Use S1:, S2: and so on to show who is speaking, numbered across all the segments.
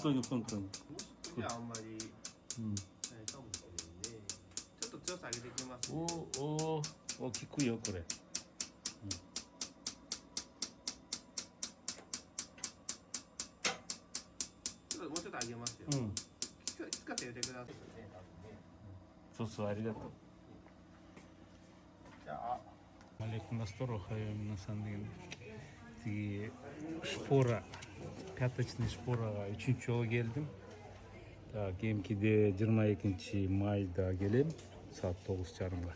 S1: じゃああんまりないかもしれないね。ちょっと強さ上げていきます、ね。
S2: お、聞くよ、これ。
S1: もうちょっと上げますよ。使って入れてくださいね。
S2: そう、ありがとう。
S1: じゃあ。
S2: Алейкум ассалам, на самом деле. Тиги шпора, пяточный шпораға үчүнчү жолу келдим. Кийинкиде 22 майда келем, саат 9:30.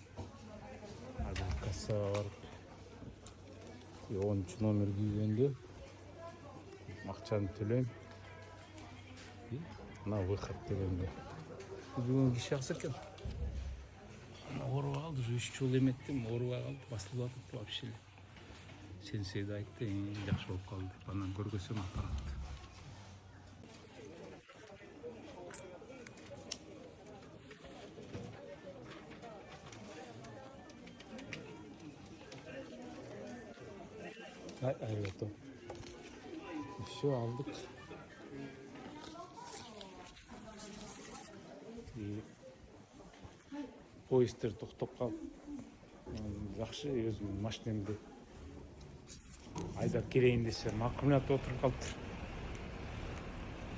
S2: Азыр кассага барып 10 номер кийгенде акчаны төлөйм. Мына выход дегенде. Бүгүн киши аксы экен. Оруп алды, 3 жыл эметтим, оруп алды, басылып атыпты вообще. Сенсей да айтты, жакшы болуп калды деп, анан көргөзсөм аппаратты. Evet. Şu aldık. Poyster токтоп калып, жакшы өзүмдүн машинемди айдап келейин десем, аккумулятор отуруп калыптыр.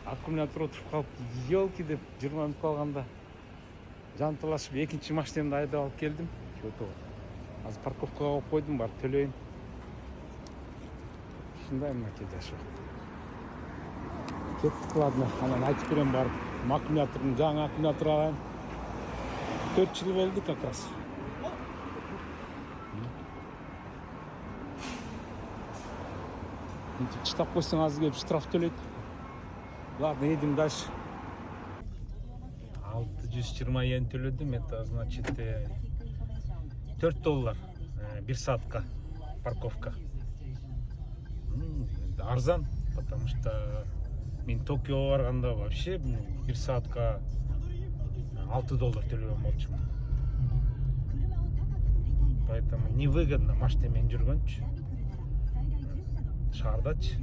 S2: Аккумулятор отуруп калып, елки деп 20 минут калганда жантылашып экинчи машинемди айдап алып келдим. Азыр парковкага коюп койдум, барып төлөйүн. Ушундай мынакей жашоо. Кеттик, ладно, анан айтып берем барып, аккумулятордун жаңы аккумулятор алайын. 4 жыл болду как раз. Чытап койсоң азыр келип штраф төлөйт. Ладно, едем дальше. 620 йен төлөдүм. Это значит $4 1 саатка парковка. Арзан, потому что мен Токиоға барганда вообще 1 саатка $6 төлөгөн болчумун. Поэтому невыгодно машинемен жүргөнчү. Шаардачы.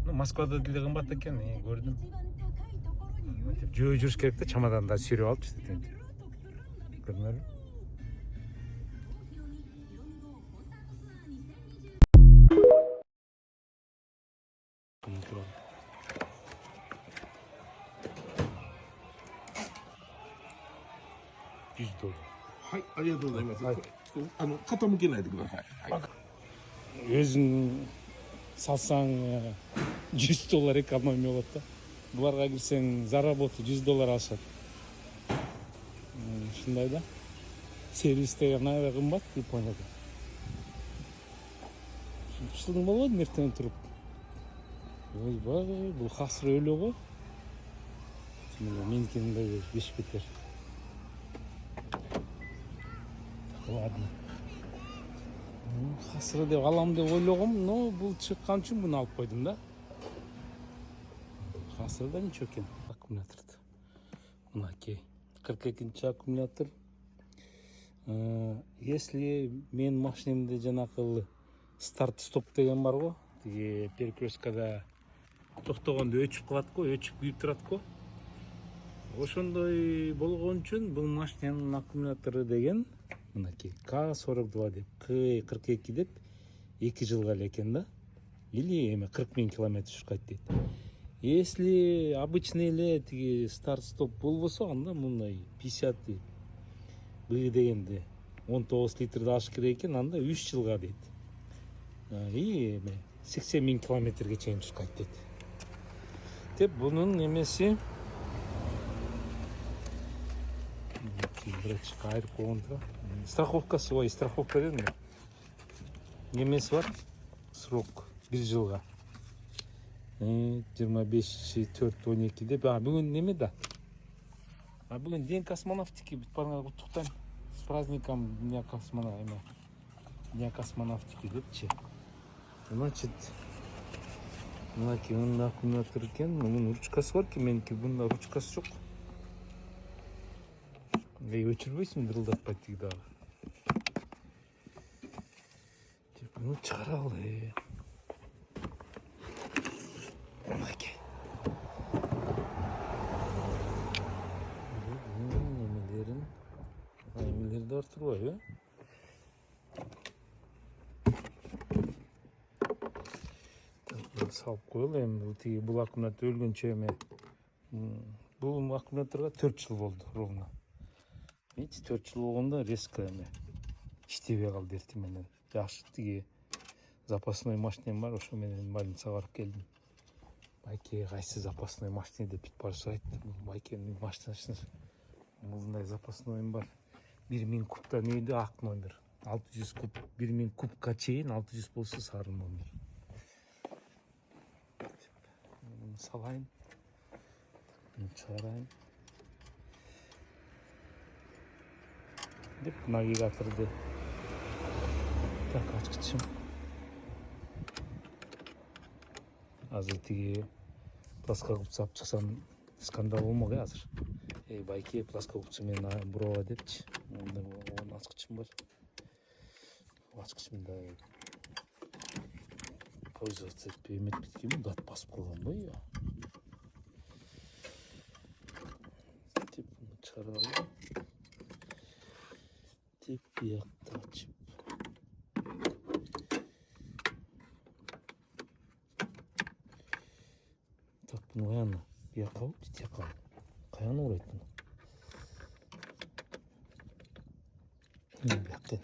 S2: Москвада деле кымбат экен, көрдүм. Жөө жүрүш керек да, чамаданда сүйрөп алыпчы. Көрдүңөрбү? $100.
S3: はい、ありがとうございます。傾けないでください。はい。
S2: Өзүң салсаң $100 экономия болот да. Буларга кирсең заработу $100 алышат. Ушундай да. Сервисте аябай кымбат Японияда. Ушундый болот эртең туруп. Ойбай, бул хасыр өлө го. Меникинде беш бетер. Ладно. Хасыры деп алам деп ойлогом, но бул чыккан үчүн буну алып койдум да. Хасыры да ничего экен. Аккумуляторду. Мынакей. 42-чи аккумулятор. Если мен машинемде жанакы старт-стоп деген бар го, тиги перекресткада токтогондо өчүп калат го, өчүп күйүп турат го. Ошондой болгон үчүн бул машинанын аккумулятору деген мынакей К42 деп, К42 деп 2 жылга эле экен да. Или 40 000 километр жүрүп дейт. Если обычный эле тиги старт-стоп болбосо, анда мындай 50 б дегенде 19 литрди алыш керек экен, анда 3 жылга дейт. И 80 000 километрге чейин жүрүп дейт. Деп бунун немеси бирочка айрып койгон да. Страховкасы, ой, страховка дедим. Немеси бар. Срок 1 жылга. 25/4/12 деп. Бүгүн неме да? Бүгүн день космонавтики, бүт барыңар куттуктайм. С праздником Дня космонавтики депчи. Значит, мынакей мында аккумулятор экен, мунун ручкасы бар экен, меники бунда ручкасы жок. Өчүрбөйсүң, дырылдатпайт тиги дагы. Буну чыгаралы. Мынакей. Дар турбайбы? Салып коелу эми тиги бул аккумулятор өлгөнчө эми бул аккумуляторго 4 жыл болду ровно. Видите, 4 жыл болгондо резко эми иштебей калды эртең менен. Жакшы тиги запасной машинем бар, ошо менен больницага барып келдим. Байке кайсы запасной машина деп бүт бара сурайт. Байкенин машинасы мындай запаснойм бар. 1000 кубтан үйдө ак номер. 600 куб, 1000 кубка чейин 600 болсо сары номер. Салайын. Чыгарайын. Деп навигаторду так ачкычым. Азыр тиги плоскогубцы алып чыксам скандал болмок азыр. Байке плоскогубцы менен бураба депчи. Онун ачкычым бар. Ачкычым да пользоваться этпей эметпейт, дат басып койгон го ее. Тип буну чыгаралы. Тип биякты ачып. Так, буну каяна? Биякабы, тияка. Каяна урайт буну? Биякты.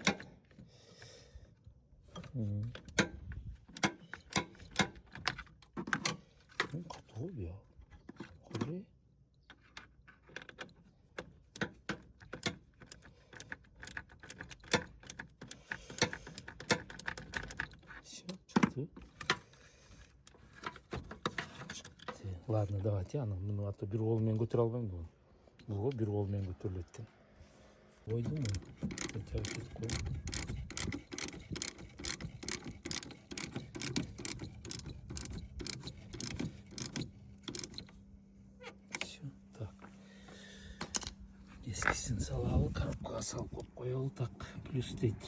S2: Катуу бия. Кыры. Всё, чыкты. Ладно, давайте аны муну ата бир кол менен көтөрө албайм да. Бул бир кол менен көтөрүлөт экен. Койдум. Өтө кетип койдум. Ескисин салалы, коробкага салып коелу. Так, плюс дейт.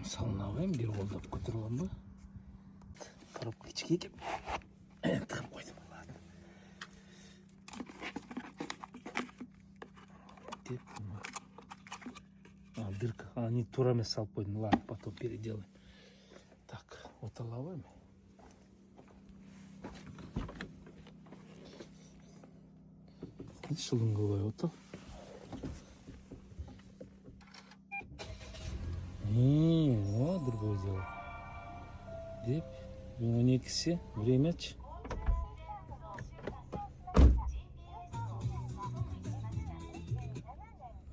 S2: Салына алайын, бир колдоп көтөрүп алам ба? Коробка кичине экен. Тыгып койдум, ладно. Деп, дырка, не тура эмес салып койдум, ладно, потом переделаем. Так, отала албайм. Шылың кылбай отал. Другое дело. Деп, 12'si времяч.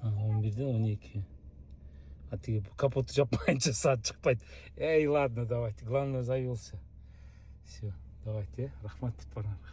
S2: А, 11'de 12. А ты капоту жапмайынча саат чыкпайт. Эй, ладно, давайте. Главное, завелся. Все, давайте. Рахмат, подпарнарга.